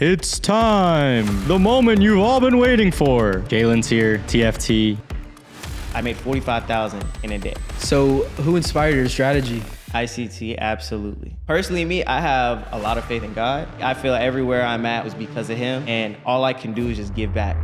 It's time! The moment you've all been waiting for. Jalen's here, TFT. I made $45,000 in a day. So who inspired your strategy? ICT, absolutely. Personally, me, I have a lot of faith in God. I feel everywhere I'm at was because of him, and all I can do is just give back.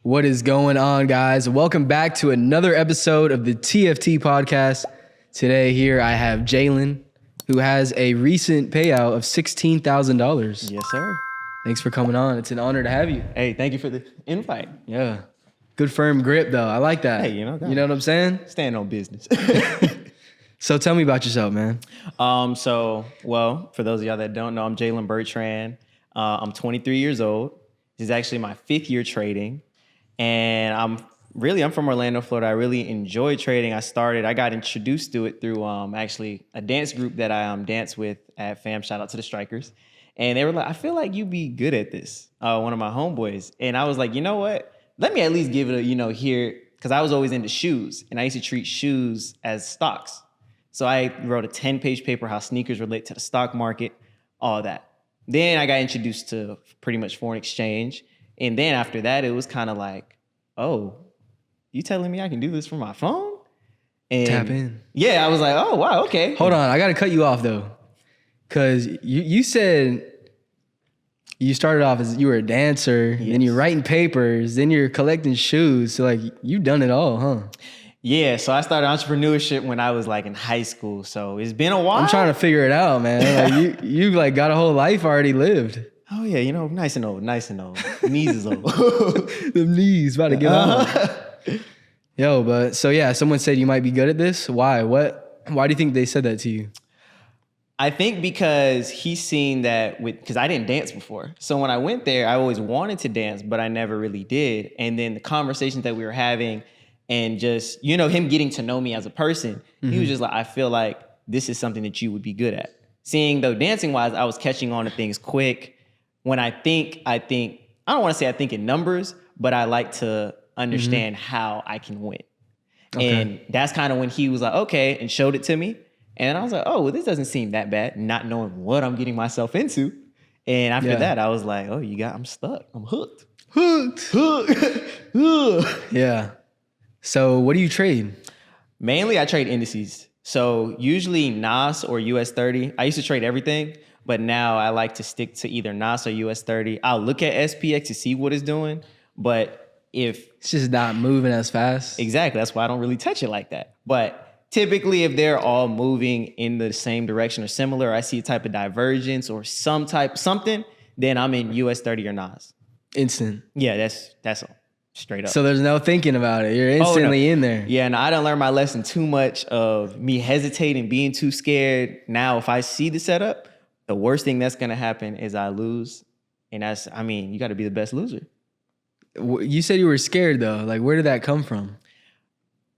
What is going on, guys? Welcome back to another episode of the TFT podcast. Today here I have Jalen, who has a recent payout of $16,000. Yes, sir. Thanks for coming on. It's an honor to have you. Hey, thank you for the invite. Yeah. Good firm grip, though. I like that. Hey, you know what I'm saying? Stand on business. So tell me about yourself, man. Well, for those of y'all that don't know, I'm Jalen Bertrand. I'm 23 years old. This is actually my 5th year trading. And I'm from Orlando, Florida. I really enjoy trading. I got introduced to it through actually a dance group that I dance with at FAM. Shout out to the Strikers. And they were like, I feel like you'd be good at this. One of my homeboys. And I was like, you know what? Let me at least give it here. Because I was always into shoes. And I used to treat shoes as stocks. So I wrote a 10-page paper, how sneakers relate to the stock market, all that. Then I got introduced to pretty much foreign exchange. And then after that, it was kind of like, oh, you telling me I can do this from my phone? And Tap in. Yeah, I was like, oh, wow, okay. Hold on. I got to cut you off, though. Because you said you started off as you were a dancer, Yes. then you're writing papers, then you're collecting shoes. So, like, you've done it all, huh? Yeah, so I started entrepreneurship when I was like in high school. So it's been a while. I'm trying to figure it out, man. Like, you like got a whole life already lived. Oh, yeah, nice and old. Knees is old. Them knees about to get on. Yo, but so yeah, someone said you might be good at this. Why? Why do you think they said that to you? I think because he's seen that because I didn't dance before. So when I went there, I always wanted to dance, but I never really did. And then the conversations that we were having and just, him getting to know me as a person, he was just like, I feel like this is something that you would be good at. Seeing though, dancing wise, I was catching on to things quick. When I think, I don't want to say I think in numbers, but I like to understand how I can win. Okay. And that's kind of when he was like, okay, and showed it to me. And I was like, oh, well, this doesn't seem that bad, not knowing what I'm getting myself into. And after that, I was like, oh, I'm stuck. I'm hooked. Yeah. So what do you trade? Mainly, I trade indices. So usually NAS or US30. I used to trade everything. But now I like to stick to either NAS or US30. I'll look at SPX to see what it's doing. But if it's just not moving as fast. Exactly. That's why I don't really touch it like that. But typically, if they're all moving in the same direction or similar, I see a type of divergence or something, then I'm in US30 or NAS. Instant. Yeah, that's all. Straight up. So there's no thinking about it. You're instantly in there. Yeah, and I done learned my lesson too much of me hesitating, being too scared. Now, if I see the setup, the worst thing that's going to happen is I lose. And you got to be the best loser. You said you were scared, though. Like, where did that come from?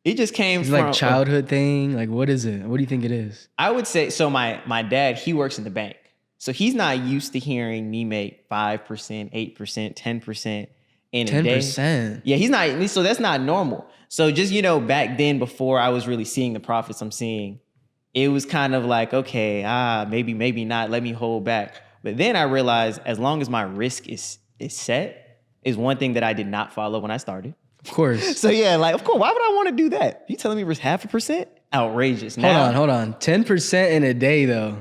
It just came Is it from... like childhood thing? Like, what is it? What do you think it is? I would say, so my dad, he works in the bank. So he's not used to hearing me make 5%, 8%, 10% in a day. 10%? Yeah, he's not... So that's not normal. So just, back then, before I was really seeing the profits I'm seeing, it was kind of like, okay, maybe not, let me hold back. But then I realized as long as my risk is set, is one thing that I did not follow when I started. Of course. So yeah, like, of course, why would I want to do that? You telling me risk 0.5%? Outrageous. Now, Hold on. 10% in a day, though.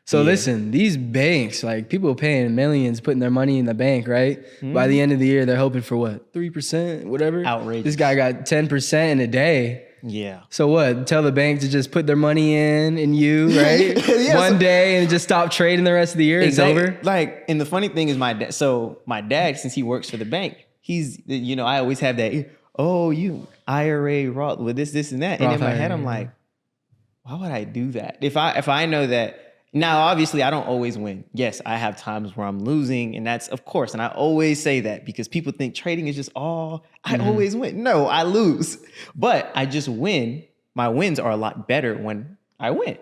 So listen, these banks, like people paying millions, putting their money in the bank, right? By the end of the year, they're hoping for what? 3%, whatever? Outrageous. This guy got 10% in a day. Yeah. So what? Tell the bank to just put their money in you, right? One day and just stop trading the rest of the year. Exactly. It's over. Like, and the funny thing is my dad, since he works for the bank, he's, I always have that, you IRA, Roth, with this and that. And in my head, I'm like, why would I do that? If I know that Now, obviously, I don't always win. Yes, I have times where I'm losing, and that's of course. And I always say that because people think trading is just all I always win. No, I lose, but I just win. My wins are a lot better when I win.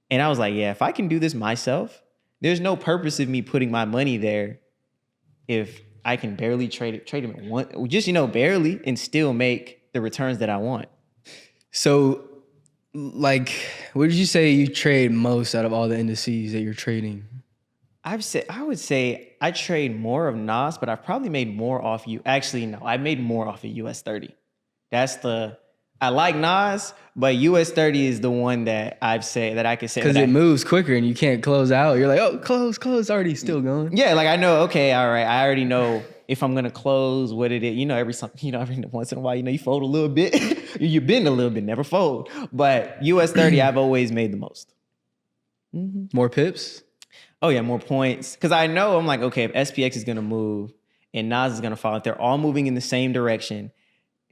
And I was like, yeah, if I can do this myself, there's no purpose of me putting my money there if I can barely trade them at one, just barely, and still make the returns that I want. So, like, what did you say you trade most out of all the indices that you're trading? I would say I trade more of NAS, but I've probably made more off you. Actually, no, I made more off of US30. I like NAS, but US30 is the one that I could say because it moves quicker and you can't close out. You're like, oh, close, already still going. Yeah, like I know. Okay, all right. I already know if I'm gonna close what it is. Every once in a while, you fold a little bit. You bend a little bit, never fold. But US30, I've always made the most. More pips. Oh yeah, more points. Because I know I'm like, okay, if SPX is gonna move and NAS is gonna follow, if they're all moving in the same direction.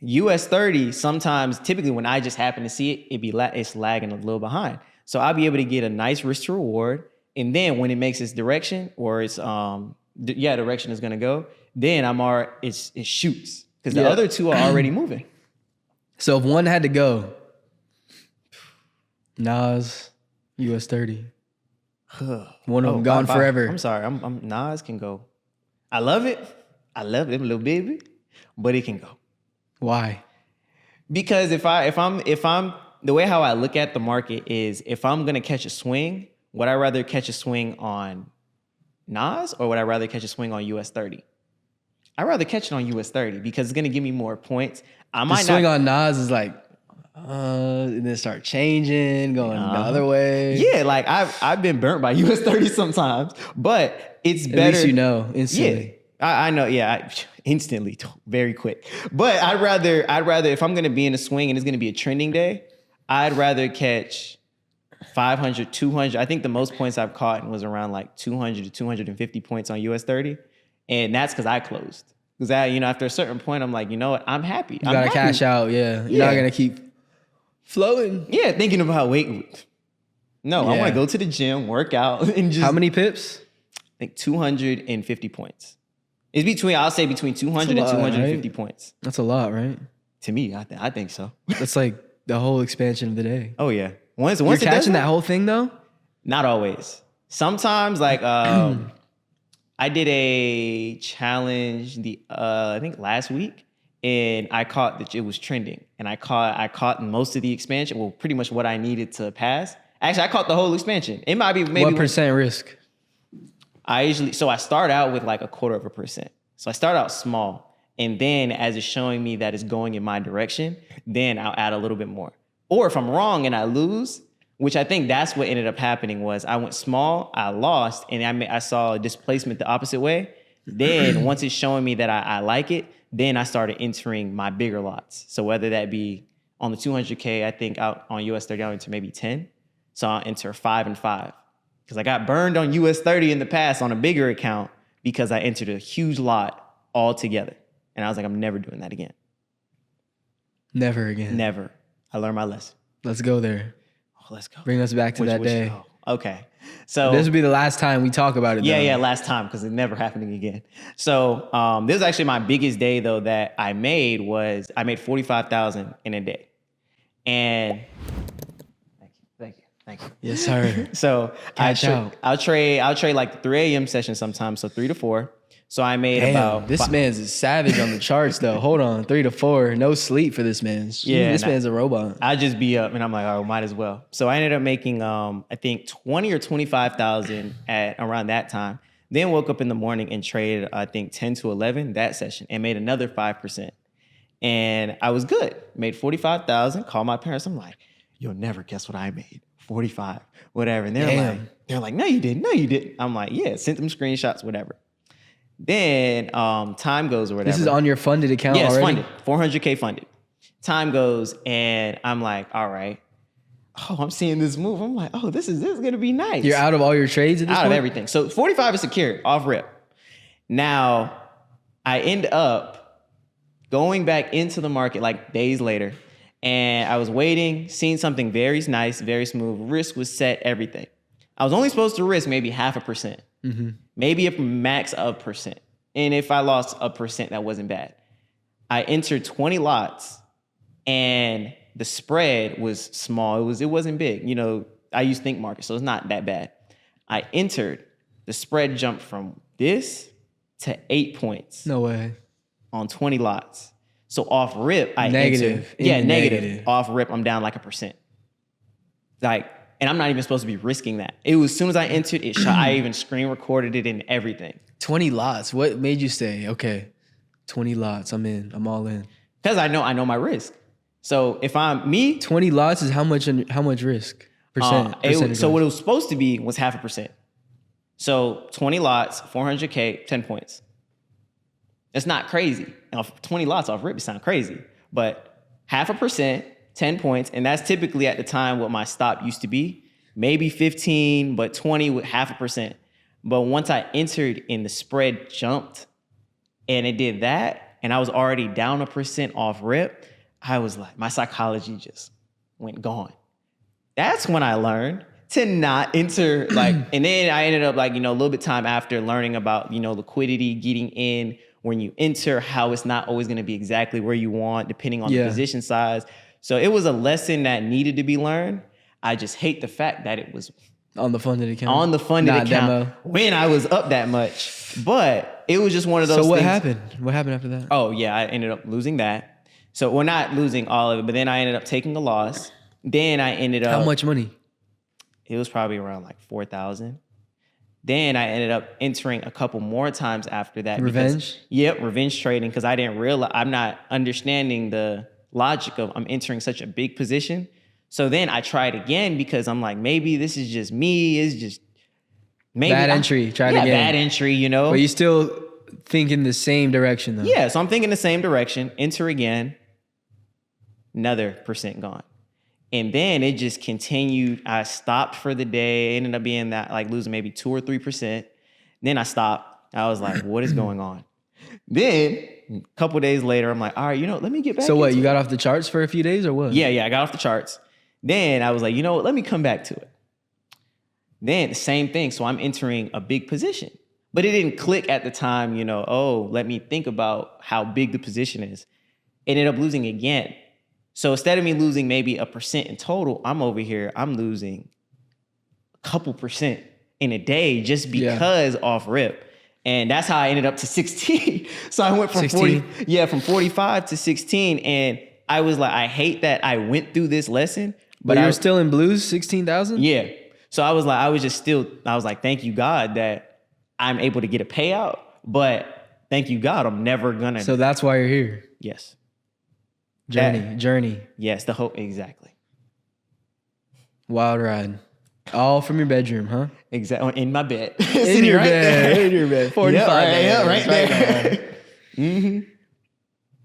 US30, sometimes, typically when I just happen to see it, it's lagging a little behind. So I'll be able to get a nice risk to reward. And then when it makes its direction or its direction is gonna go, then it shoots. Because the other two are already moving. So if one had to go, Nas, US30. One of them gone forever. I'm sorry. Nas can go. I love it. I love it, little baby, but it can go. Why? Because if I'm the way how I look at the market is if I'm gonna catch a swing, would I rather catch a swing on NAS or would I rather catch a swing on US30? I'd rather catch it on US30 because it's gonna give me more points. The swing on NAS is like, and then start changing, going the other way. Yeah, like I've been burnt by US30 sometimes, but it's better. At least instantly. Yeah. I know, yeah, instantly, very quick. But I'd rather if I'm gonna be in a swing and it's gonna be a trending day, I'd rather catch 500, 200. I think the most points I've caught was around like 200 to 250 points on US30, and that's because I closed. Because after a certain point, I'm like, you know what, I'm happy. You gotta cash out, yeah. You're not gonna keep flowing. Yeah, thinking about No, I want to go to the gym, work out, and just. How many pips? I think 250 points. I'll say between 200 and 250 points. That's a lot, right? To me, I think so. That's like the whole expansion of the day. Oh yeah. Once you're catching that whole thing though? Not always. Sometimes, like I did a challenge I think last week, and I caught that it was trending, and I caught most of the expansion. Well, pretty much what I needed to pass. Actually, I caught the whole expansion. It might be maybe what percent risk? I start out with like 0.25%. So I start out small, and then as it's showing me that it's going in my direction, then I'll add a little bit more. Or if I'm wrong and I lose, which I think that's what ended up happening was I went small, I lost, and I saw a displacement the opposite way. Then once it's showing me that I like it, then I started entering my bigger lots. So whether that be on the 200K, I think out on US30, I'll enter maybe 10. So I'll enter 5 and 5. Because I got burned on US30 in the past on a bigger account because I entered a huge lot all together. And I was like, I'm never doing that again. Never again. Never. I learned my lesson. Let's go there. Oh, let's go. Bring us back to that day. Okay. So this would be the last time we talk about it. Yeah, last time because it's never happening again. So this is actually my biggest day though that I made 45,000 in a day. And Thank you. Yes, sir. So I'll trade like the 3 a.m. session sometimes, so 3 to 4. So I made this man's a savage on the charts though. Hold on, 3 to 4, no sleep for this man. Yeah, this man's a robot. I just be up and I'm like, oh, might as well. So I ended up making I think 20 or 25,000 at around that time. Then woke up in the morning and traded I think 10 to 11 that session and made another 5%. And I was good. Made 45,000. Called my parents. I'm like, you'll never guess what I made. 45, whatever. And they're like, no, you didn't. I'm like, yeah, sent them screenshots, whatever. Then time goes or whatever. This is on your funded account already? Yes, funded, 400K funded. Time goes and I'm like, all right. Oh, I'm seeing this move. I'm like, oh, this is going to be nice. You're out of all your trades at this point? Out of everything. So 45 is secured, off rip. Now, I end up going back into the market like days later. And I was waiting, seeing something very nice, very smooth. Risk was set, everything. I was only supposed to risk maybe 0.5%, maybe a max of percent. And if I lost 1%, that wasn't bad. I entered 20 lots and the spread was small. It wasn't big. You know, I use Think Market, so it's not that bad. I entered, the spread jumped from this to 8 points. No way. On 20 lots. So off rip, I Negative. entered. Yeah, negative. Off rip, I'm down like 1%. Like, and I'm not even supposed to be risking that. It was as soon as I entered, it shot. I even screen recorded it and everything. 20 lots. What made you say, okay, 20 lots, I'm in, I'm all in? Because I know my risk. So if I'm me, 20 lots is how much risk? So what it was supposed to be was 0.5%. So 20 lots, 400K, 10 points. It's not crazy. Now, 20 lots off rip, it sound crazy, but 0.5%, 10 points, and that's typically at the time what my stop used to be. Maybe 15, but 20 with 0.5%. But once I entered and the spread jumped, and it did that, and I was already down 1% off rip, I was like, my psychology just went gone. That's when I learned to not enter, like, and then I ended up like, you know, a little bit time after learning about, you know, liquidity, getting in when you enter, how it's not always going to be exactly where you want, depending on the position size. So it was a lesson that needed to be learned. I just hate the fact that it was on the funded account. On the funded not account demo. When I was up that much. But it was just one of those things. So what happened? What happened after that? Oh, yeah, I ended up losing that. So we're not losing all of it, but then I ended up taking a loss. Then I ended up... How much money? It was probably around like 4,000. Then I ended up entering a couple more times after that. Revenge? Revenge trading, because I didn't realize, I'm not understanding the logic of I'm entering such a big position. So then I tried again because I'm like, maybe this is just me. It's just maybe bad entry. Tried again. Bad entry, you know. But you still think in the same direction though. Yeah, so I'm thinking the same direction. Enter again. Another percent gone. And then it just continued. I stopped for the day. It ended up being that like losing maybe 2 or 3%. Then I stopped. I was like, what is going on? Then a couple days later, I'm like, all right, you know, let me get back. So what, you got off the charts for a few days or what? Yeah, I got off the charts. Then I was like, you know what, let me come back to it. Then the same thing. So I'm entering a big position. But it didn't click at the time, you know, oh, let me think about how big the position is. It ended up losing again. So instead of me losing maybe 1% in total, I'm over here, I'm losing a couple percent in a day just because off rip. And that's how I ended up to 16. So I went from 16? From 45 to 16. And I was like, I hate that I went through this lesson. But you were still in blues, 16,000? Yeah. So I was like, thank you, God, that I'm able to get a payout. But thank you, God, I'm never gonna. So that's why you're here. Yes. Journey. Yes, the hope, exactly. Wild ride. All from your bedroom, huh? Exactly. In my bed. In your bed. 45 right there. Mm-hmm.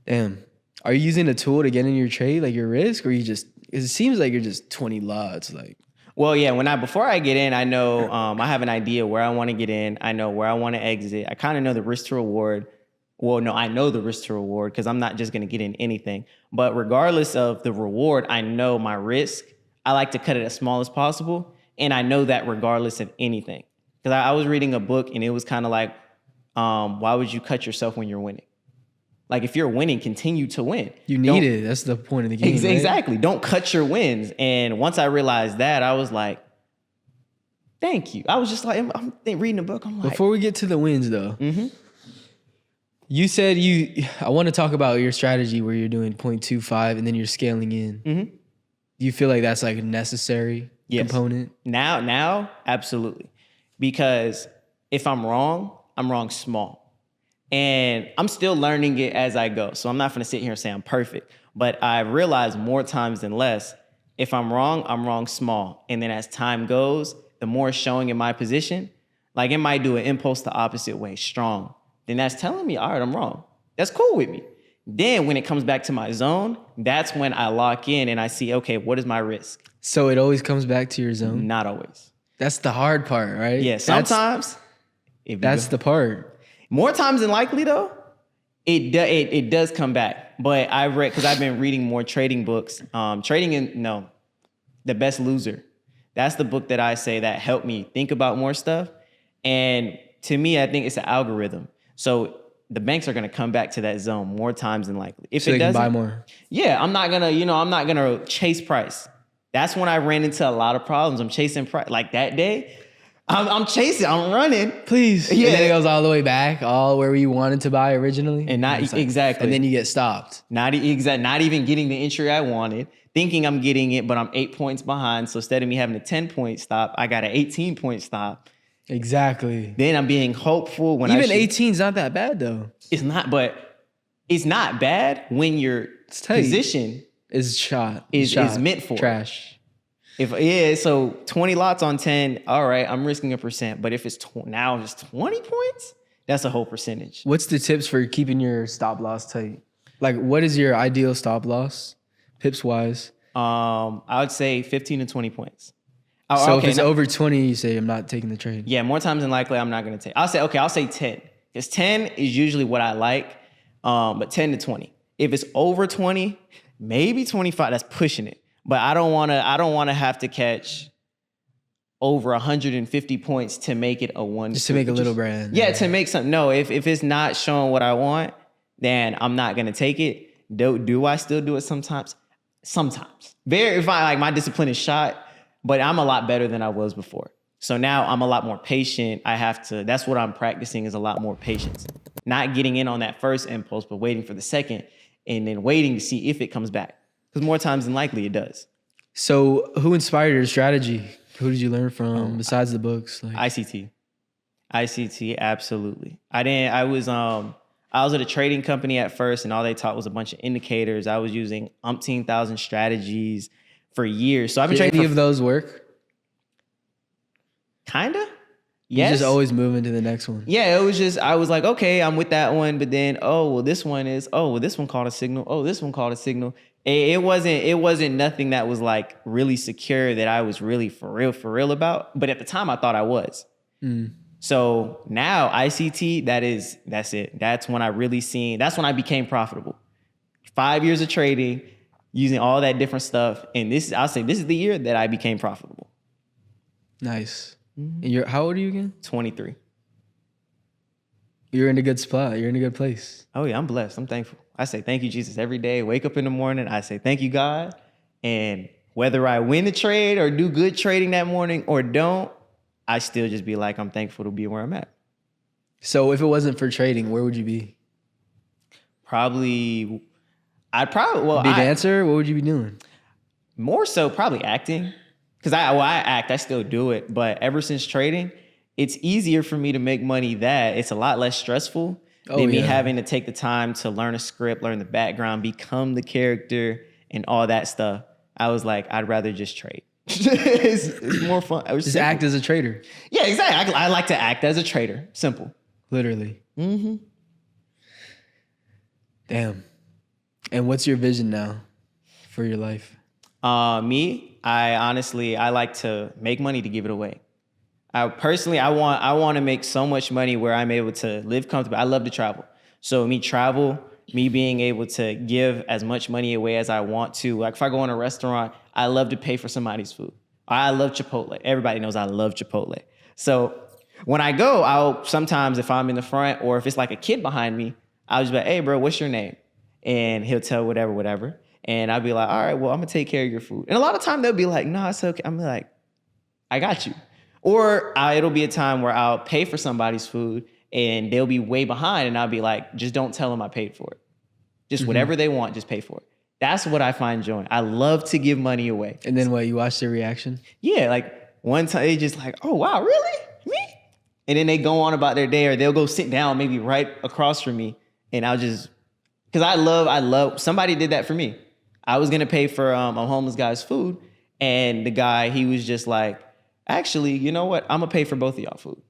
Damn. Are you using a tool to get in your trade, like your risk, or you just? It seems like you're just 20 lots, like. Well, yeah. Before I get in, I know I have an idea where I want to get in. I know where I want to exit. I kind of know the risk to reward. Well, no, I know the risk to reward because I'm not just going to get in anything. But regardless of the reward, I know my risk. I like to cut it as small as possible. And I know that regardless of anything. Because I was reading a book and it was kind of like, why would you cut yourself when you're winning? Like if you're winning, continue to win. You need it. That's the point of the game. Exactly. Right? Don't cut your wins. And once I realized that, I was like, thank you. I was just like, I'm reading a book. I'm like. Before we get to the wins though. Mm-hmm. You said I want to talk about your strategy where you're doing 0.25 and then you're scaling in. Mm-hmm. Do you feel like that's like a necessary component? Now, absolutely. Because if I'm wrong small. And I'm still learning it as I go. So I'm not going to sit here and say I'm perfect. But I realize more times than less, if I'm wrong small. And then as time goes, the more showing in my position, like it might do an impulse the opposite way, strong. Then that's telling me, all right, I'm wrong. That's cool with me. Then when it comes back to my zone, that's when I lock in and I see, okay, what is my risk? So it always comes back to your zone? Not always. That's the hard part, right? Yeah, sometimes. That's the part. More times than likely, though, it does come back. But I read, because I've been reading more trading books. The Best Loser. That's the book that I say that helped me think about more stuff. And to me, I think it's an algorithm. So the banks are going to come back to that zone more times than likely. If so it they can doesn't, buy more. yeah, I'm not gonna chase price. That's when I ran into a lot of problems. I'm chasing price. Like that day, I'm chasing, I'm running. Please. Yeah. And then it goes all the way back, all where you wanted to buy originally. And not exactly. And then you get stopped. Not even getting the entry I wanted, thinking I'm getting it, but I'm 8 points behind. So instead of me having a 10-point stop, I got an 18-point stop. Exactly. Then I'm being hopeful when even 18 is not that bad though. It's not, but it's not bad when your position is meant for trash. So 20 lots on 10, all right, I'm risking 1%. But if it's now it's 20 points, that's a whole percentage. What's the tips for keeping your stop loss tight? Like, what is your ideal stop loss, pips wise? I would say 15 to 20 points. So if it's over 20, you say I'm not taking the trade. Yeah, more times than likely, I'm not going to take. I'll say 10. Because 10 is usually what I like, but 10 to 20. If it's over 20, maybe 25, that's pushing it. But I don't want to have to catch over 150 points to make it a one. Just to make a little brand. Yeah, to make something. No, if it's not showing what I want, then I'm not going to take it. Do I still do it sometimes? Sometimes. If my discipline is shot, but I'm a lot better than I was before. So now I'm a lot more patient. That's what I'm practicing, is a lot more patience. Not getting in on that first impulse, but waiting for the second and then waiting to see if it comes back. Because more times than likely it does. So who inspired your strategy? Who did you learn from besides the books? ICT, absolutely. I was at a trading company at first, and all they taught was a bunch of indicators. I was using umpteen thousand strategies for years. So I've been trading. Any of those work? Kinda. You Yes. just always move into the next one. Yeah, it was just, I was like, okay, I'm with that one, but then, this one called a signal. Oh, this one called a signal. It wasn't nothing that was like really secure that I was really for real about. But at the time I thought I was. So now ICT, that's it. That's when that's when I became profitable. 5 years of trading, using all that different stuff. And I'll say this is the year that I became profitable. Nice. And how old are you again? 23. You're in a good spot. You're in a good place. Oh yeah, I'm blessed. I'm thankful. I say thank you, Jesus, every day. Wake up in the morning, I say thank you, God. And whether I win the trade or do good trading that morning or don't, I still just be like, I'm thankful to be where I'm at. So if it wasn't for trading, where would you be? Be a dancer? What would you be doing? More so probably acting. Because I act, I still do it. But ever since trading, it's easier for me to make money that it's a lot less stressful than me having to take the time to learn a script, learn the background, become the character, and all that stuff. I was like, I'd rather just trade. it's more fun. Just act as a trader. Yeah, exactly. I like to act as a trader. Simple. Literally. Mm-hmm. Damn. And what's your vision now for your life? I like to make money to give it away. I want to make so much money where I'm able to live comfortably. I love to travel. So me being able to give as much money away as I want to. Like if I go in a restaurant, I love to pay for somebody's food. I love Chipotle. Everybody knows I love Chipotle. So when I go, I'll sometimes, if I'm in the front or if it's like a kid behind me, I'll just be like, hey bro, what's your name? And he'll tell whatever. And I'll be like, all right, well, I'm gonna take care of your food. And a lot of time they'll be like, no, it's okay. I'm like, I got you. Or it'll be a time where I'll pay for somebody's food and they'll be way behind and I'll be like, just don't tell them I paid for it. Just whatever they want, just pay for it. That's what I find joy. I love to give money away. And then what, you watch their reaction? Yeah, like one time they just like, oh, wow, really? Me? And then they go on about their day or they'll go sit down maybe right across from me and I'll just, because I love, somebody did that for me. I was going to pay for a homeless guy's food and the guy, he was just like, actually, you know what? I'm going to pay for both of y'all food.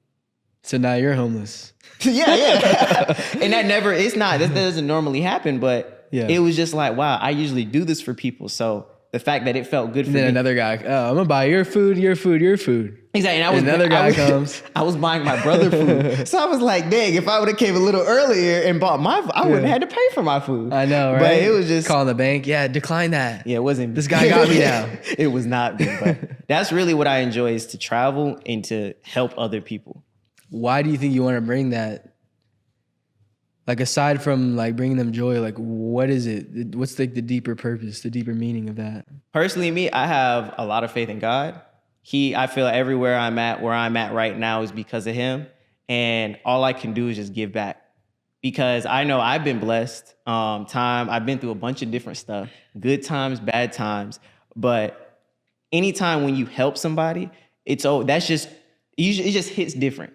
So now you're homeless. Yeah. And that doesn't normally happen, but it was just like, wow, I usually do this for people. So the fact that it felt good for me. And then another guy, oh, I'm going to buy your food. Exactly. And another guy comes. I was buying my brother food. So I was like, dang, if I would have came a little earlier and bought I wouldn't have had to pay for my food. I know, right? But it was just. Calling the bank. Yeah, decline that. Yeah, it wasn't. This guy got me now. It was not me, but that's really what I enjoy, is to travel and to help other people. Why do you think you want to bring that? Like, aside from like bringing them joy, like what is it? What's like the deeper purpose, the deeper meaning of that? Personally, me, I have a lot of faith in God. I feel everywhere I'm at, where I'm at right now, is because of him. And all I can do is just give back. Because I know I've been blessed. I've been through a bunch of different stuff, good times, bad times. But anytime when you help somebody, it just hits different.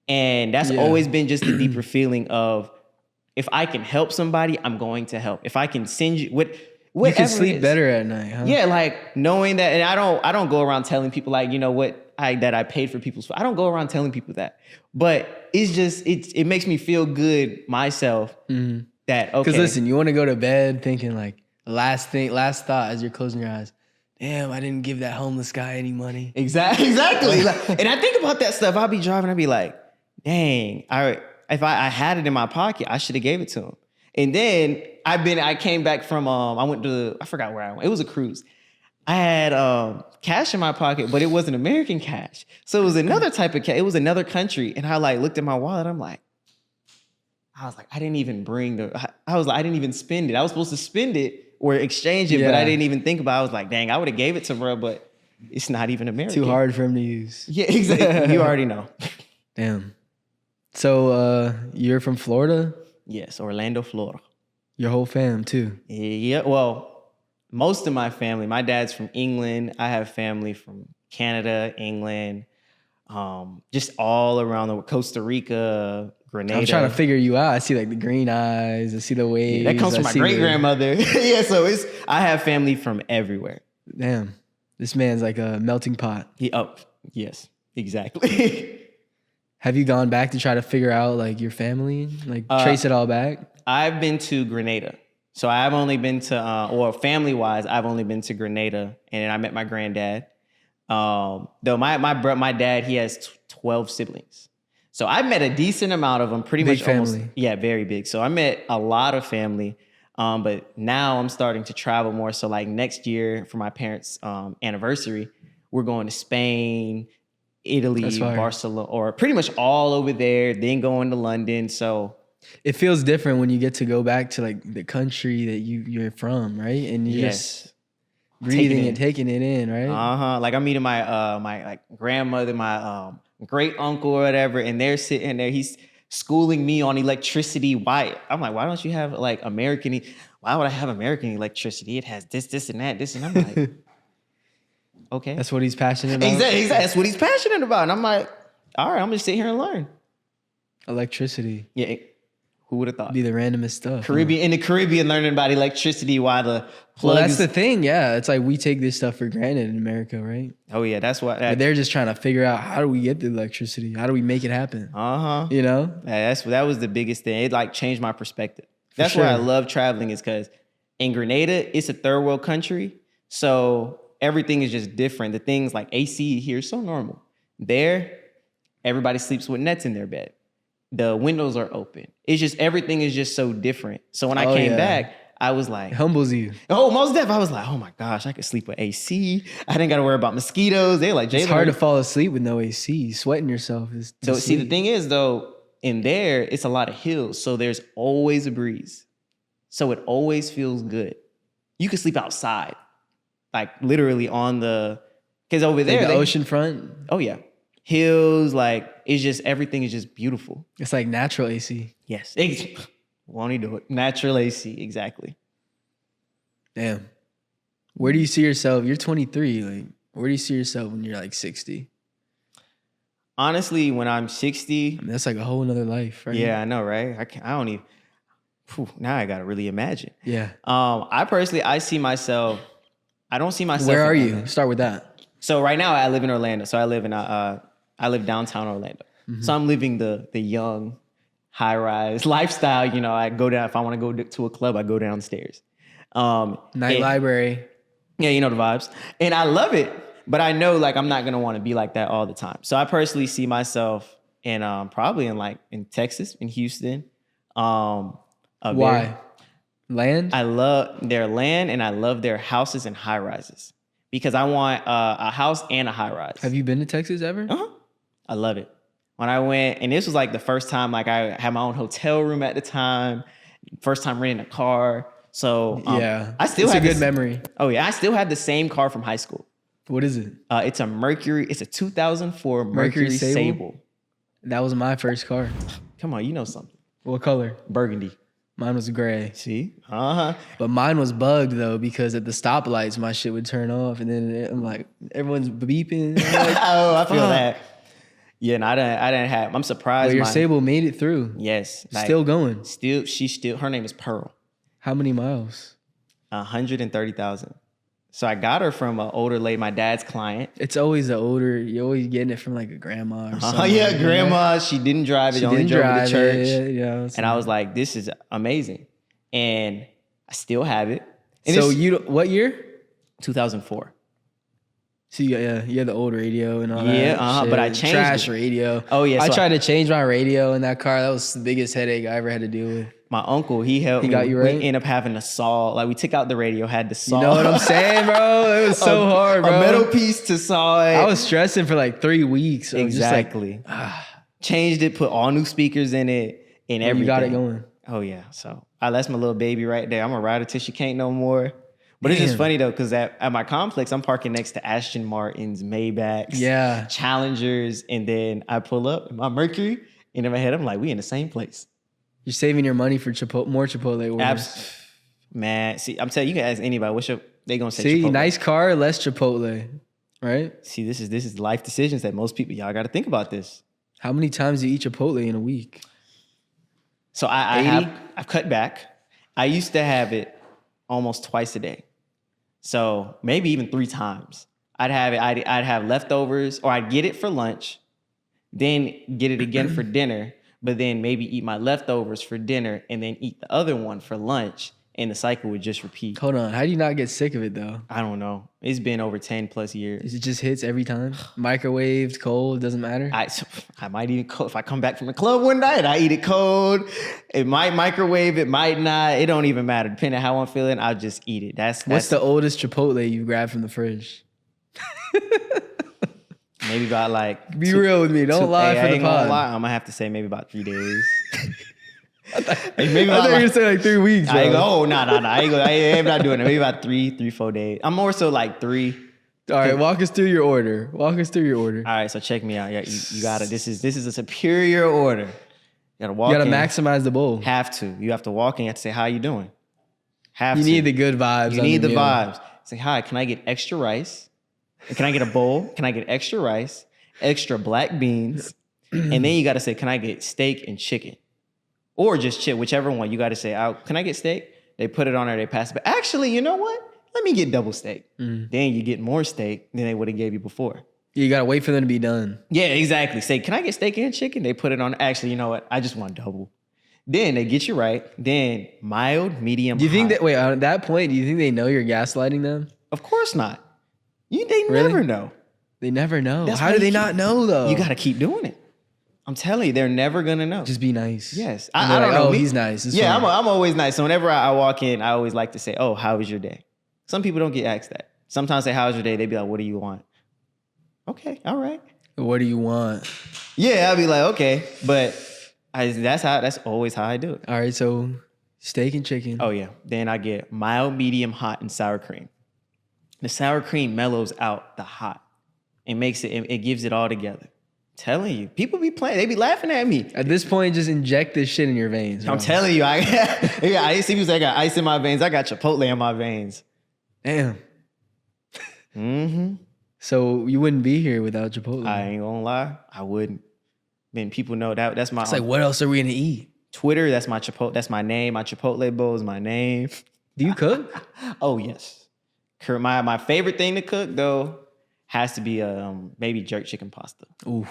And that's always been just the deeper feeling of, if I can help somebody, I'm going to help. If I can send you whatever, you can sleep better at night, huh? Yeah, like knowing that. And I don't go around telling people like, you know what, that I paid for people's food. I don't go around telling people that. But it's just, it makes me feel good myself that, okay. Because listen, you want to go to bed thinking like, last thought as you're closing your eyes, damn, I didn't give that homeless guy any money. Exactly. And I think about that stuff. I'll be driving, I'll be like, dang, if I had it in my pocket, I should have gave it to him. And then I came back from, I forgot where I went. It was a cruise. I had cash in my pocket, but it wasn't American cash. So it was another type of cash. It was another country. And I like looked at my wallet. I was like, I didn't even I didn't even spend it. I was supposed to spend it or exchange it, but I didn't even think about it. I was like, dang, I would have gave it to bro, but it's not even American. Too hard for him to use. Yeah, exactly. You already know. Damn. So you're from Florida? Yes, Orlando, Florida. Your whole fam too? Yeah, well, most of my family. My dad's from England. I have family from Canada, England, just all around the Costa Rica, Grenada. I'm trying to figure you out. I see like the green eyes. I see the waves. Yeah, that comes from my great grandmother. Yeah, so I have family from everywhere. Damn, this man's like a melting pot. Yes, exactly. Have you gone back to try to figure out like your family, like trace it all back? I've been to Grenada. So I've only been to, family-wise, I've only been to Grenada, and I met my granddad. Though my dad, he has 12 siblings. So I met a decent amount of them, pretty big much family. almost. Yeah, very big. So I met a lot of family. But now I'm starting to travel more. So like next year for my parents' anniversary, we're going to Spain, Italy, Barcelona, or pretty much all over there, then going to London. So it feels different when you get to go back to like the country that you're from, right? And you're just breathing and taking it in, right? Like I'm meeting my my grandmother, my great uncle or whatever, and they're sitting there. He's schooling me on electricity. Why? I'm like, why don't you have like American? Why would I have American electricity? It has this, and that, this, and I'm like, okay. That's what he's passionate about? Exactly. That's what he's passionate about. And I'm like, all right, I'm going to sit here and learn. Electricity. Yeah. Who would have thought? Be the randomest stuff. In the Caribbean, learning about electricity while the plugs. Well, that's the thing. Yeah. It's like we take this stuff for granted in America, right? Oh, yeah. That's what. But they're just trying to figure out, how do we get the electricity? How do we make it happen? You know? Yeah, that was the biggest thing. It like changed my perspective. That's why I love traveling, is because in Grenada, it's a third world country. So everything is just different. The things like AC here is so normal. There, everybody sleeps with nets in their bed. The windows are open. It's just, everything is just so different. So when I came back, I was like, it humbles you. Oh, most definitely. I was like, oh my gosh, I could sleep with AC. I didn't got to worry about mosquitoes. They're like, Jalen, it's hard to fall asleep with no AC. Sweating yourself is. So see, the thing is though, in there, it's a lot of hills. So there's always a breeze. So it always feels good. You can sleep outside, like literally on because over there, like the ocean front. Oh yeah. Hills, like it's just, everything is just beautiful. It's like natural AC. Yes. Won't he do it? Natural AC, exactly. Damn. Where do you see yourself? You're 23. Like, where do you see yourself when you're like 60? Honestly, when I'm 60, I mean, that's like a whole nother life, right? Yeah, I know, right? I don't even. Now I gotta really imagine. Yeah. I see myself. I don't see myself. Where are you? Start with that. So right now I live in Orlando. So I live downtown Orlando. Mm-hmm. So I'm living the young, high rise lifestyle. You know, I go down, if I want to go to a club, I go downstairs. Night library. Yeah, you know the vibes. And I love it, but I know like I'm not gonna want to be like that all the time. So I personally see myself in probably in Texas, in Houston. Why? Land? I love their land and I love their houses and high rises. because I want a house and a high rise. Have you been to Texas ever? I love it. When I went, and this was like the first time, like I had my own hotel room at the time, first time renting a car. So I still have a good memory. Oh yeah, I still have the same car from high school. What is it? It's a Mercury. It's a 2004 Mercury Sable. That was my first car. Come on, you know something. What color? Burgundy. Mine was gray. See? But mine was bugged though, because at the stoplights my shit would turn off, and then I'm like, everyone's beeping. Like, oh, I feel that. Yeah, and I didn't have. I'm surprised. Well, your Sable made it through. Yes, still going. Her name is Pearl. How many miles? 130,000. So I got her from an older lady, my dad's client. It's always the older. You're always getting it from like a grandma or something. Oh yeah, grandma. She didn't drive it. She only drove it to church. Yeah. And I was like, this is amazing, and I still have it. And so what year? 2004. So you had the old radio and all that. Yeah, but I changed trash it. radio. Oh yeah, I tried to change my radio in that car. That was the biggest headache I ever had to deal with. My uncle, he helped me. Got you right? We ended up having to saw. Like we took out the radio, had to saw. You know what I'm saying, bro? It was so hard, bro. A metal piece to saw it. I was stressing for like 3 weeks. So exactly. Just like, changed it, put all new speakers in it, and everything. You got it going. Oh yeah. So that's my little baby right there. I'm gonna ride it till she can't no more. But it's just funny though, because at my complex, I'm parking next to Aston Martins, Maybachs, Challengers, and then I pull up in my Mercury, and in my head, I'm like, we in the same place. You're saving your money for more Chipotle orders. Man, see, I'm telling you, you can ask anybody, they gonna say see, Chipotle. nice car, less Chipotle, right? See, this is life decisions that most people, y'all got to think about this. How many times do you eat Chipotle in a week? So I've cut back. I used to have it almost twice a day. So maybe even 3 times. I'd have leftovers, or I'd get it for lunch, then get it again for dinner, but then maybe eat my leftovers for dinner and then eat the other one for lunch, and the cycle would just repeat. Hold on. How do you not get sick of it though? I don't know. It's been over 10 plus years. It just hits every time? Microwaved, cold, doesn't matter? I might even, if I come back from the club one night, I eat it cold. It might microwave, it might not. It don't even matter. Depending on how I'm feeling, I'll just eat it. What's the oldest Chipotle you grabbed from the fridge? Maybe about like... Be real with me. Don't lie for the pod. I'm going to have to say maybe about 3 days. I thought you were going to say like 3 weeks, bro. No. I'm not doing it. Maybe about 3-4 days. I'm more so like 3. All right, walk us through your order. All right, so check me out. Yeah, you got to. This is a superior order. You got to walk in. You got to maximize the bowl. Have to. You have to walk in. You have to say, how you doing? You need the good vibes. You need the vibes. Say, hi, can I get extra rice? Can I get a bowl? Can I get extra rice? Extra black beans? And then you got to say, can I get steak and chicken? Or just chip, whichever one. You got to say, can I get steak? They put it on there, they pass it. But actually, you know what? Let me get double steak. Then you get more steak than they would have gave you before. You got to wait for them to be done. Yeah, exactly. Say, can I get steak and chicken? They put it on. Actually, you know what? I just want double. Then they get you right. Then mild, medium, Do you think hot. at that point, do you think they know you're gaslighting them? Of course not. They never know. They never know. That's How do they not know though? You got to keep doing it. I'm telling you, they're never going to know. Just be nice. Yes. I don't know. Oh, he's nice. It's yeah, fine. I'm always nice. So whenever I walk in, I always like to say, oh, how was your day? Some people don't get asked that. Sometimes I say, how was your day? They be like, what do you want? Okay, all right. What do you want? Yeah, I'll be like, okay. But that's always how I do it. All right, so steak and chicken. Oh, yeah. Then I get mild, medium, hot, and sour cream. The sour cream mellows out the hot and it gives it all together. Telling you, people be playing. They be laughing at me. At this point, just inject this shit in your veins. Bro. I'm telling you, I see people say I got ice in my veins. I got Chipotle in my veins. Damn. Mm-hmm. So you wouldn't be here without Chipotle. I ain't gonna lie, I wouldn't. Man, people know that's my. It's like, what else are we gonna eat? Twitter. That's my Chipotle. That's my name. My Chipotle bowl is my name. Do you cook? Oh yes. My favorite thing to cook though has to be maybe jerk chicken pasta. Oof.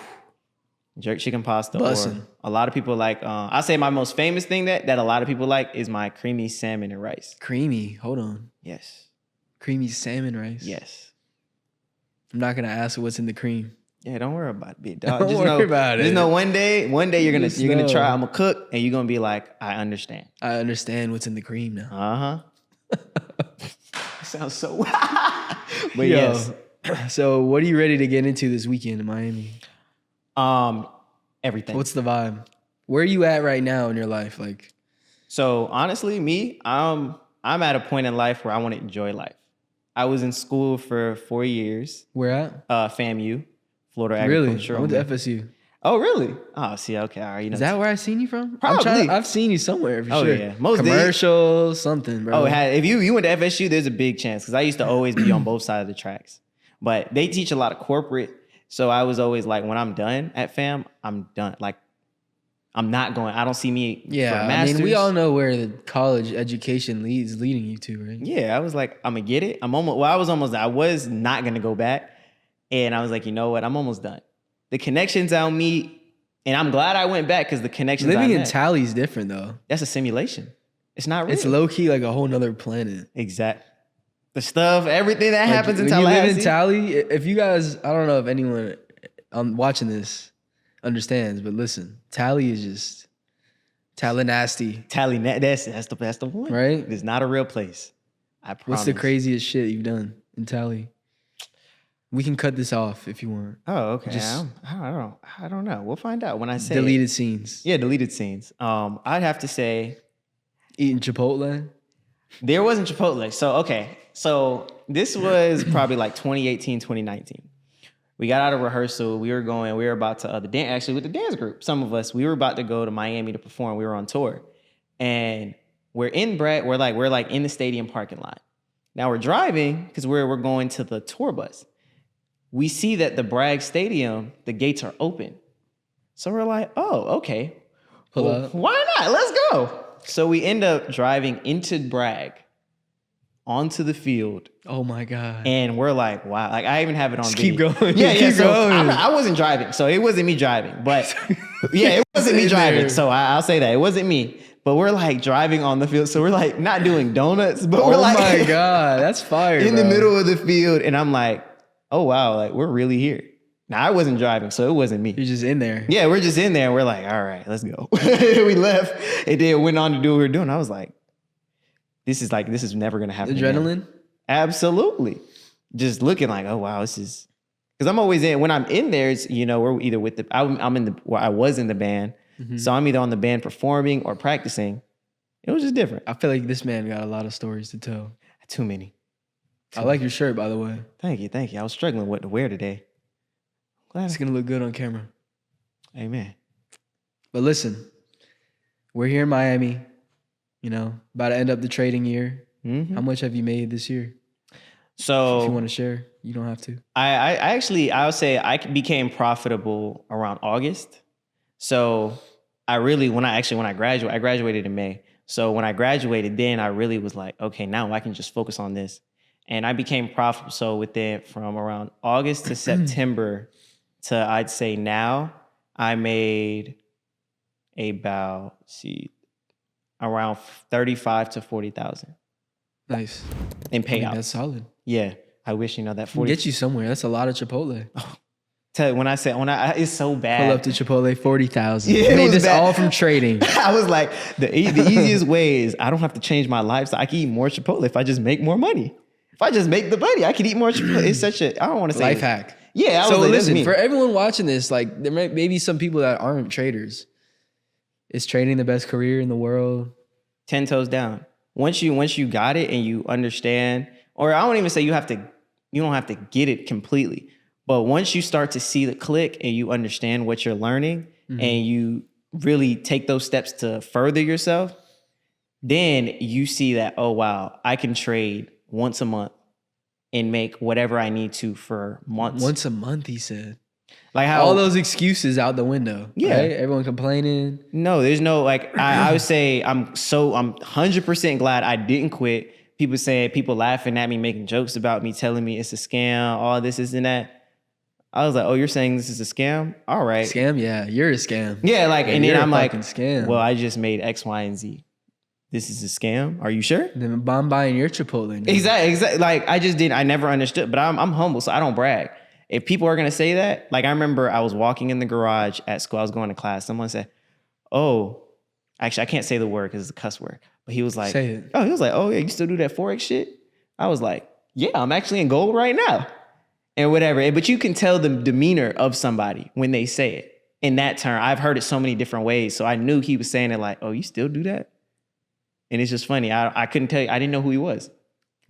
Jerk chicken pasta. Bussin'. Or a lot of people like, I say my most famous thing that a lot of people like is my creamy salmon and rice. Creamy. Hold on. Yes. Creamy salmon rice. Yes. I'm not gonna ask what's in the cream. Yeah, don't worry about it, big dog. Don't worry about it. Just know one day you're gonna try. I'm gonna cook, and you're gonna be like, I understand. I understand what's in the cream now. Uh huh. sounds so. But Yo, yes, So what are you ready to get into this weekend in Miami? Everything. What's the vibe? Where are you at right now in your life? Like, So honestly, me, I'm at a point in life where I want to enjoy life. I was in school for 4 years. where at? FAMU, Florida Really? Agricultural. I went to FSU. Oh, really? Oh, see, okay, all right. You know, Is that where I seen you from? Probably. I've seen you somewhere for Oh, sure. yeah. Most days- commercial, something, bro. if you went to FSU, there's a big chance because I used to always be on both sides of the tracks. But they teach a lot of corporate, so I was always like, when I'm done at FAM, I'm done. Like, I'm not going. I don't see me. For a Yeah, I master's. mean, we all know where the college education is leading you to, right? Yeah, I was like, I'm gonna get it. I was not gonna go back, and I was like, you know what? I'm almost done. The connections I'll meet, and I'm glad I went back because the connections Living I in met, Tally is different though. that's a simulation. It's not real. It's low key like a whole nother planet. Exact. The stuff, everything that Like, happens in when you live in Tallahassee. Tally, if you guys, I don't know if anyone watching this understands, but listen, Tally is just Tallahassee, That's the point. right? It's not a real place. I promise. What's the craziest shit you've done in Tally? We can cut this off if you want. Oh, okay. Just- I don't know. We'll find out when I say Deleted scenes. Yeah, deleted scenes. I'd have to say Eating Chipotle. there wasn't Chipotle. So this was probably like 2018, 2019. We got out of rehearsal. We were about to actually with the dance group. Some of us, we were about to go to Miami to perform. We were on tour. And we're in the stadium parking lot. Now we're driving because we're going to the tour bus. We see that the Bragg Stadium, the gates are open. So we're like, oh, okay. Pull up. Why not? Let's go. So we end up driving into Bragg, onto the field, Oh my God. and we're like, wow. Like, I even have it on Just video. keep going. Yeah, yeah. Keep So going. I wasn't driving, so it wasn't me driving. But yeah, it wasn't me In driving. there. So I'll say that it wasn't me. But we're like driving on the field, so we're like not doing donuts, but we're Oh like my God. That's fire. in the bro. middle of the field, and I'm like, oh wow, like we're really here. Now I wasn't driving, so it wasn't me. You're just in there. Yeah, we're just in there. And we're like, all right, let's go. We left, and then went on to do what we were doing. I was like, this is never gonna happen. again. Adrenaline. Absolutely. Just looking like, oh wow, this is because I'm always in when I'm in there. It's we're either with the I was in the band, so I'm either on the band performing or practicing. It was just different. I feel like this man got a lot of stories to tell. Too many. I like your shirt, by the way. Thank you. I was struggling what to wear today. Glad. It's gonna look good on camera. Amen. But listen, we're here in Miami. About to end up the trading year. Mm-hmm. How much have you made this year? So If you want to share, you don't have to. I would say I became profitable around August. So I graduated in May. So when I graduated, then I really was like, okay, now I can just focus on this. And I became profitable. So from around August to September to I'd say now, I made about around 35 to 40,000 Nice. in I mean, payouts. that's solid. Yeah, I wish that We'll 40. get you somewhere. That's a lot of Chipotle. Tell you, it's so bad. Pull up to Chipotle, 40,000. Yeah, it Made was this bad. all from trading. I was like, the easiest way is I don't have to change my lifestyle. I can eat more Chipotle if I just make more money. If I just make the money, I can eat more Chipotle. It's I don't want to say Life it. hack. Yeah, I So was like, that's listen, me. for everyone watching this, like there may be some people that aren't traders. Is trading the best career in the world? 10 toes down. Once you got it and you understand, or I don't even say you don't have to get it completely. But once you start to see the click and you understand what you're learning and you really take those steps to further yourself, then you see that, oh, wow, I can trade once a month and make whatever I need to for months. Once a month, he said. Like how All those excuses out the window. Yeah. Right? Everyone complaining. No, there's no like I would say I'm 100% glad I didn't quit. People laughing at me, making jokes about me, telling me it's a scam, all this and that. I was like, oh, you're saying this is a scam? All right. Scam? Yeah, you're a scam. Yeah, like, and you're then a I'm like, fucking scam. well, I just made X, Y, and Z. This is a scam. Are you sure? Then I'm buying your Chipotle now. Exactly. Like I never understood, but I'm humble, so I don't brag. If people are gonna say that, like I remember I was walking in the garage at school, I was going to class. Someone said, oh, actually, I can't say the word because it's a cuss word. But he was like, Say it. Oh, he was like, oh yeah, you still do that Forex shit? I was like, yeah, I'm actually in gold right now. And whatever. But you can tell the demeanor of somebody when they say it in that term. I've heard it so many different ways. So I knew he was saying it like, oh, you still do that? And it's just funny. I couldn't tell you. I didn't know who he was.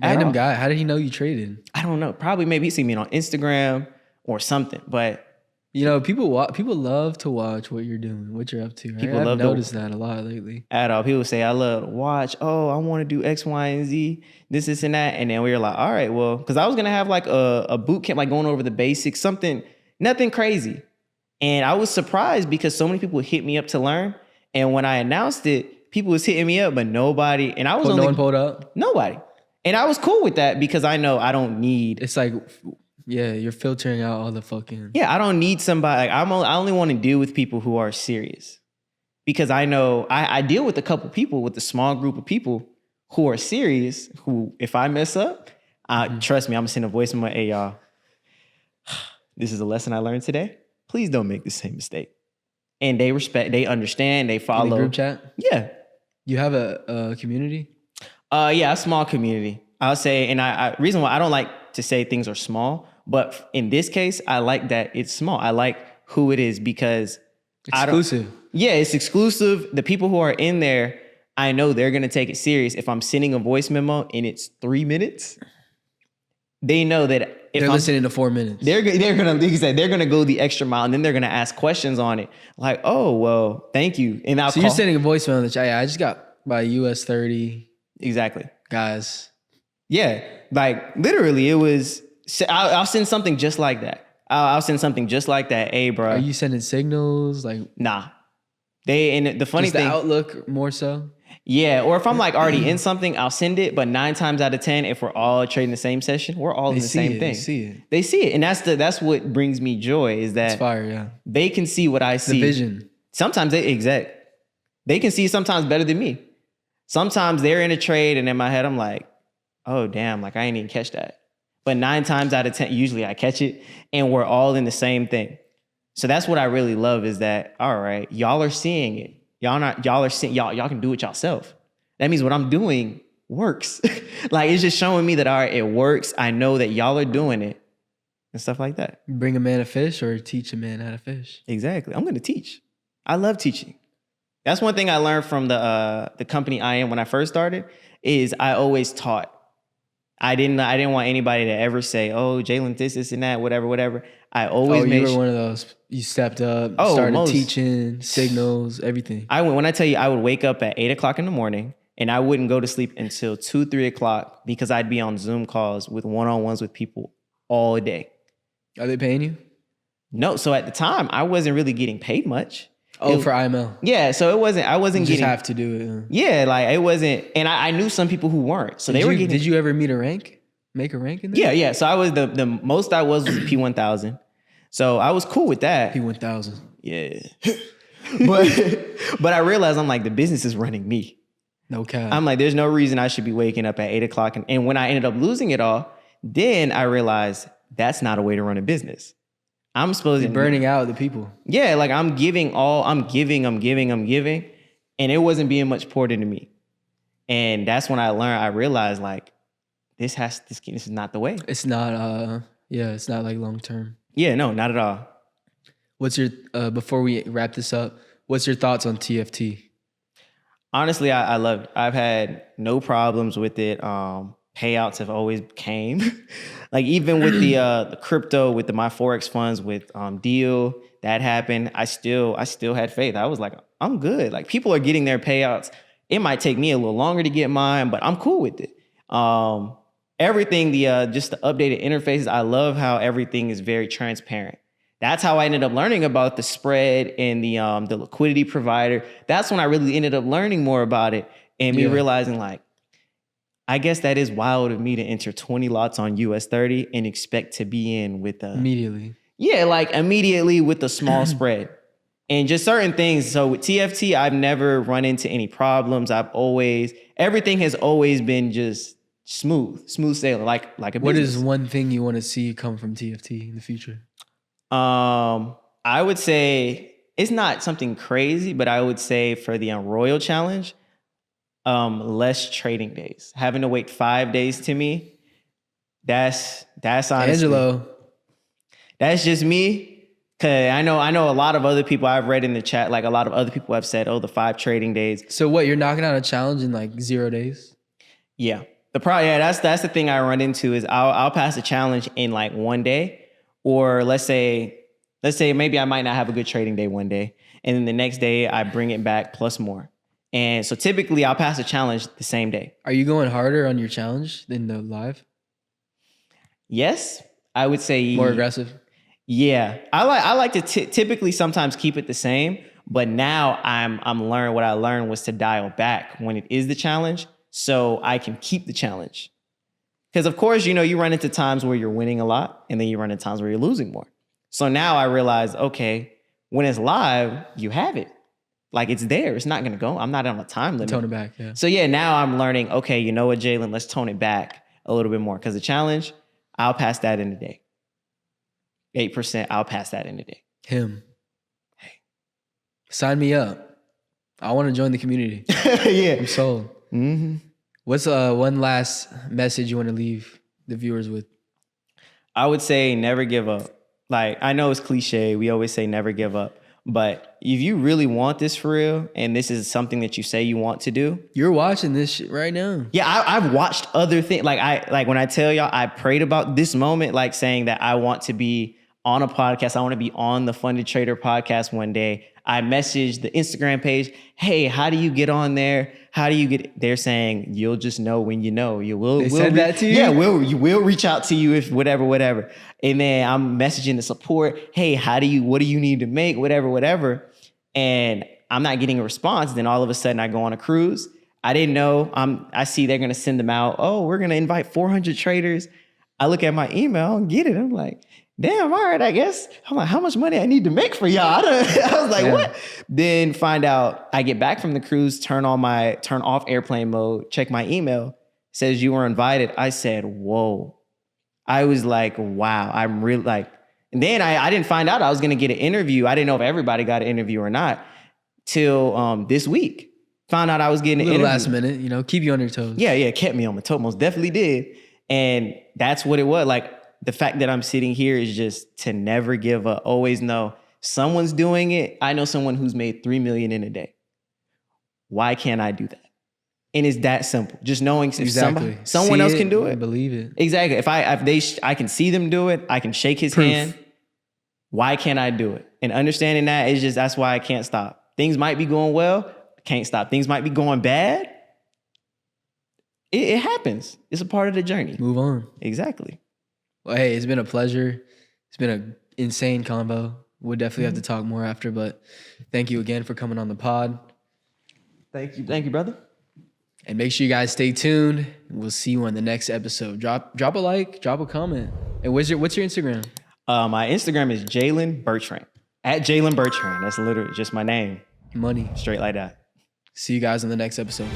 Random guy. How did he know you traded? I don't know. Probably maybe he seen me on Instagram or something. But You know, people love to watch what you're doing, what you're up to. Right? I've noticed that a lot lately. At all. People say, I love to watch. Oh, I want to do X, Y, and Z, this, and that. And then we were like, all right, well, because I was going to have like a boot camp, like going over the basics, nothing crazy. And I was surprised because so many people hit me up to learn. And when I announced it, people was hitting me up, but nobody. And I was no one pulled up? Nobody. And I was cool with that because I know I don't need. It's like, yeah, you're filtering out all the fucking. Yeah, I don't need somebody. Like, I only want to deal with people who are serious. Because I know I deal with a couple people, with a small group of people who are serious, who, if I mess up, trust me, I'm going to send a voice in my, hey, y'all, this is a lesson I learned today. Please don't make the same mistake. And they respect, they understand, they follow. In the group chat? Yeah. You have a community? Yeah, a small community. I'll say, and I reason why I don't like to say things are small, but in this case, I like that it's small. I like who it is because exclusive. It's exclusive. The people who are in there, I know they're going to take it serious. If I'm sending a voice memo and it's 3 minutes, they know that if they're listening to 4 minutes. They're going to, like you said, they're going to go the extra mile, and then they're going to ask questions on it. Like, oh, well, thank you. And I'll you're sending a voice memo in the chat. Yeah, I just got by US30. Exactly. Guys. Yeah. Like literally it was, I'll send something just like that. I'll send something just like that. Hey, bro. Are you sending signals? Like, nah. And the funny thing. The Outlook more so? Yeah. Or if I'm like already in something, I'll send it. But 9 times out of 10, if we're all trading the same session, we're all in the same thing. They see it. And that's what brings me joy is that it's fire, yeah. They can see what I see. The vision. Sometimes they can see sometimes better than me. Sometimes they're in a trade and in my head, I'm like, oh, damn, like I ain't even catch that. But 9 times out of 10, usually I catch it and we're all in the same thing. So that's what I really love is that, all right, y'all are seeing it. Y'all can do it yourself. That means what I'm doing works. Like it's just showing me that, all right, it works. I know that y'all are doing it and stuff like that. Bring a man a fish or teach a man how to fish. Exactly. I'm going to teach. I love teaching. That's one thing I learned from the company I am when I first started is I always taught. I didn't want anybody to ever say, oh, Jalen, this and that, whatever. I always made you were one of those. You stepped up, started teaching, signals, everything. When I tell you, I would wake up at 8 o'clock in the morning and I wouldn't go to sleep until 2, 3 o'clock because I'd be on Zoom calls with one-on-ones with people all day. Are they paying you? No. So at the time, I wasn't really getting paid much. Oh, for IML. Yeah, so I wasn't you getting. Just have to do it. Yeah, like it wasn't, and I knew some people who weren't. So they were getting. Did you ever meet a rank? Make a rank in there? Yeah. So I was the most I was P1000. So I was cool with that. P1000. Yeah. but I realized I'm like the business is running me. No cap. I'm like there's no reason I should be waking up at 8 o'clock. And when I ended up losing it all, then I realized that's not a way to run a business. I'm supposed to be burning out the people. Yeah, like I'm giving, and it wasn't being much poured into me. And that's when I realized like this is not the way. It's not it's not like long term. Yeah, no, not at all. What's your before we wrap this up, what's your thoughts on TFT? Honestly, I love it. I've had no problems with it. Payouts have always came. Like even with the crypto, with my Forex funds, with Deal, that happened. I still had faith. I was like, I'm good. Like people are getting their payouts. It might take me a little longer to get mine, but I'm cool with it. Everything, just the updated interfaces, I love how everything is very transparent. That's how I ended up learning about the spread and the liquidity provider. That's when I really ended up learning more about it and me realizing like, I guess that is wild of me to enter 20 lots on US30 and expect to be in with immediately. Yeah, like immediately with a small spread. And just certain things. So with TFT, I've never run into any problems. Everything has always been just smooth sailing, like a business. What is one thing you want to see come from TFT in the future? I would say it's not something crazy, but I would say for the Royal Challenge, less trading days. Having to wait 5 days to me, That's honestly, Angelo. that's just me. Cause I know a lot of other people I've read in the chat, like a lot of other people have said, oh, the 5 trading days. So what, you're knocking out a challenge in like 0 days? Yeah. That's the thing I run into is I'll pass a challenge in like 1 day, or let's say maybe I might not have a good trading day one day, and then the next day I bring it back plus more. And so typically I'll pass a challenge the same day. Are you going harder on your challenge than the live? Yes, I would say More aggressive? Yeah, I like to typically sometimes keep it the same, but now I'm learning what I learned was to dial back when it is the challenge, so I can keep the challenge. Because of course, you run into times where you're winning a lot, and then you run into times where you're losing more. So now I realize, okay, when it's live, you have it, like it's there. It's not gonna go. I'm not on a time limit. Tone it back, yeah. So yeah, now I'm learning. Okay, you know what, Jalen? Let's tone it back a little bit more because the challenge, I'll pass that in a day. 8%, I'll pass that in a day. Him. Hey. Sign me up. I want to join the community. Yeah. I'm sold. Mm-hmm. What's one last message you want to leave the viewers with? I would say never give up. Like, I know it's cliche. We always say never give up. But if you really want this for real, and this is something that you say you want to do. You're watching this shit right now. Yeah, I've watched other things. Like when I tell y'all, I prayed about this moment, like saying that I want to be on a podcast. I want to be on the Funded Trader podcast one day. I messaged the Instagram page. Hey, how do you get on there? How do you get? They're saying you'll just know when you know. They said that to you? Yeah, we'll reach out to you if whatever. And then I'm messaging the support. Hey, what do you need to make? Whatever. And I'm not getting a response. Then all of a sudden I go on a cruise. I didn't know. I see they're gonna send them out. Oh, we're gonna invite 400 traders. I look at my email and get it. I'm like, damn, all right, I guess. I'm like, how much money I need to make for y'all? I was like, what? Then find out, I get back from the cruise, turn off airplane mode, check my email, says you were invited. I said, whoa. I was like, wow, I'm really like, and then I didn't find out I was gonna get an interview. I didn't know if everybody got an interview or not till this week. Found out I was getting an interview. Last minute, keep you on your toes. Yeah, kept me on my toes, most definitely did. And that's what it was. Like, the fact that I'm sitting here is just to never give up. Always know someone's doing it. I know someone who's made 3 million in a day. Why can't I do that? And it's that simple. Just knowing if someone else can do it. Believe it. Exactly. If I can see them do it, I can shake his hand. Why can't I do it? And understanding that is just, that's why I can't stop. Things might be going well. I can't stop. Things might be going bad. It happens. It's a part of the journey. Move on. Exactly. Well, hey, it's been a pleasure. It's been an insane convo. We'll definitely have to talk more after, but thank you again for coming on the pod. Thank you, brother. And make sure you guys stay tuned. We'll see you on the next episode. Drop a like, drop a comment. And what's your Instagram? My Instagram is Jalens Bertrand. At Jalens Bertrand. That's literally just my name. Money. Straight like that. See you guys on the next episode.